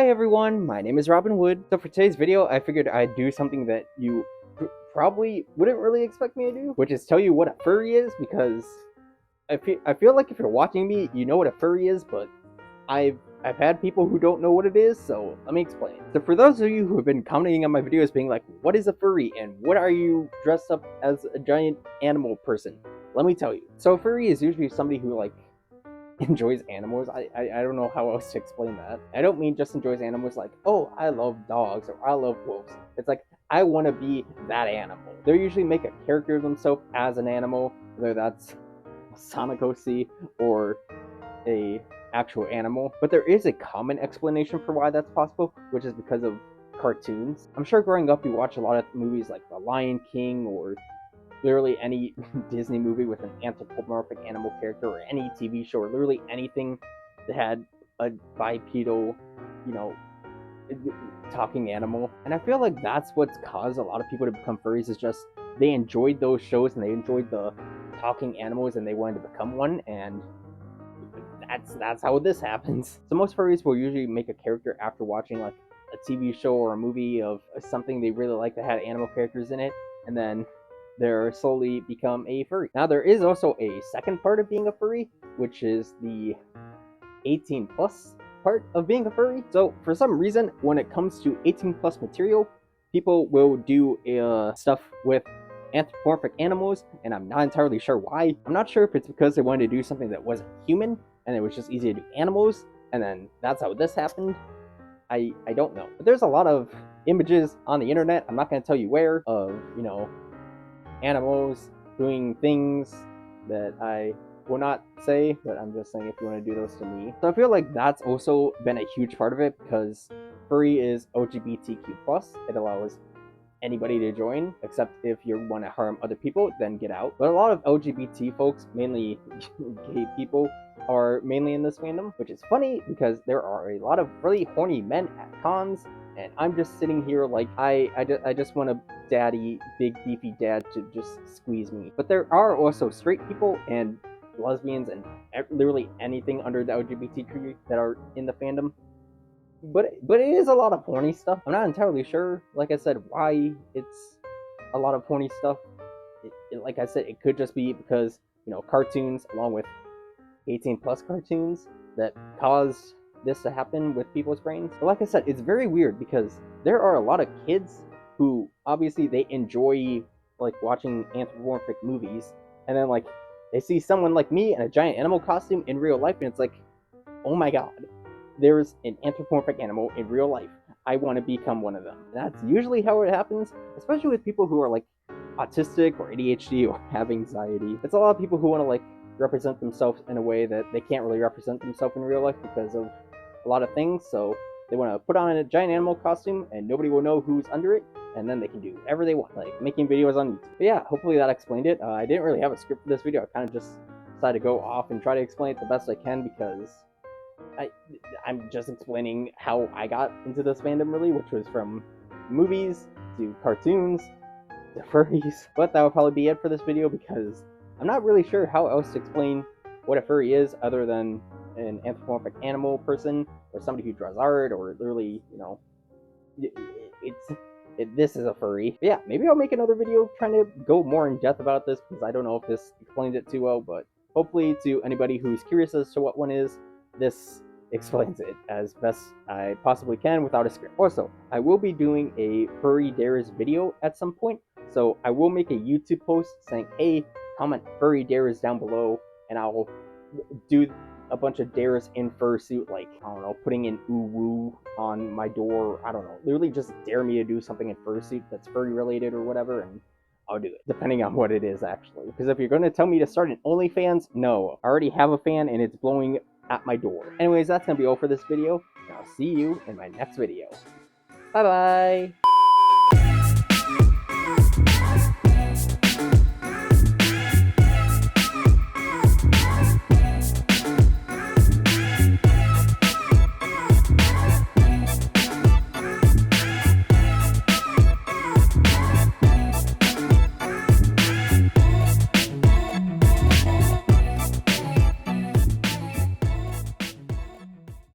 Hi everyone, my name is Robin Wood. So for today's video, I figured I'd do something that you probably wouldn't really expect me to do, which is tell you what a furry is, because I feel like if you're watching me, you know what a furry is, but I've had people who don't know what it is, so let me explain. So for those of you who have been commenting on my videos being like, what is a furry and what are you dressed up as a giant animal person? Let me tell you. So a furry is usually somebody who enjoys animals. I don't know how else to explain that. I don't mean just enjoys animals like, oh, I love dogs or I love wolves. It's like, I want to be that animal. They usually make a character of themselves as an animal, whether that's a Sonic OC or a actual animal. But there is a common explanation for why that's possible, which is because of cartoons. I'm sure growing up you watch a lot of movies like The Lion King or literally any Disney movie with an anthropomorphic animal character, or any TV show, or literally anything that had a bipedal, talking animal. And I feel like that's what's caused a lot of people to become furries, is just they enjoyed those shows and they enjoyed the talking animals and they wanted to become one, and that's how this happens. So most furries will usually make a character after watching like a TV show or a movie of something they really like that had animal characters in it, and then they're slowly become a furry. Now there is also a second part of being a furry, which is the 18 plus part of being a furry. So for some reason, when it comes to 18 plus material, people will do stuff with anthropomorphic animals, and I'm not entirely sure why. I'm not sure if it's because they wanted to do something that wasn't human and it was just easy to do animals, and then that's how this happened. I don't know. But there's a lot of images on the internet, I'm not going to tell you where, of, animals doing things that I will not say, but I'm just saying if you want to do those to me. So I feel like that's also been a huge part of it, because furry is LGBTQ+. It allows anybody to join, except if you want to harm other people, then get out. But a lot of LGBT folks, mainly gay people, are mainly in this fandom, which is funny because there are a lot of really horny men at cons, and I'm just sitting here like, I just want a daddy, big beefy dad to just squeeze me. But there are also straight people and lesbians and literally anything under the LGBTQ that are in the fandom. But it is a lot of horny stuff. I'm not entirely sure, like I said, why it's a lot of horny stuff. Like I said, it could just be because, cartoons, along with 18 plus cartoons, that caused this to happen with people's brains. But like I said, it's very weird because there are a lot of kids who obviously they enjoy watching anthropomorphic movies, and then they see someone like me in a giant animal costume in real life, and it's like, oh my god, there's an anthropomorphic animal in real life. I want to become one of them. And that's usually how it happens, especially with people who are autistic or ADHD or have anxiety. It's a lot of people who want to represent themselves in a way that they can't really represent themselves in real life because of a lot of things. So they want to put on a giant animal costume and nobody will know who's under it, and then they can do whatever they want, like making videos on YouTube. But yeah, hopefully that explained it. I didn't really have a script for this video. I kind of just decided to go off and try to explain it the best I can, because I'm just explaining how I got into this fandom, really, which was from movies to cartoons to furries. But that would probably be it for this video, because I'm not really sure how else to explain what a furry is other than an anthropomorphic animal person or somebody who draws art, or literally, this is a furry. But yeah, maybe I'll make another video trying to go more in depth about this, because I don't know if this explains it too well, but hopefully to anybody who's curious as to what one is, this explains it as best I possibly can without a script. Also, I will be doing a furry dares video at some point, so I will make a YouTube post saying, hey, comment furry dares down below, and I'll do a bunch of dares in fursuit, I don't know, putting in ooh woo on my door, I don't know, literally just dare me to do something in fursuit that's furry related or whatever, and I'll do it, depending on what it is, actually. Because if you're going to tell me to start an OnlyFans, no. I already have a fan and it's blowing at my door. Anyways, that's going to be all for this video, and I'll see you in my next video. Bye-bye!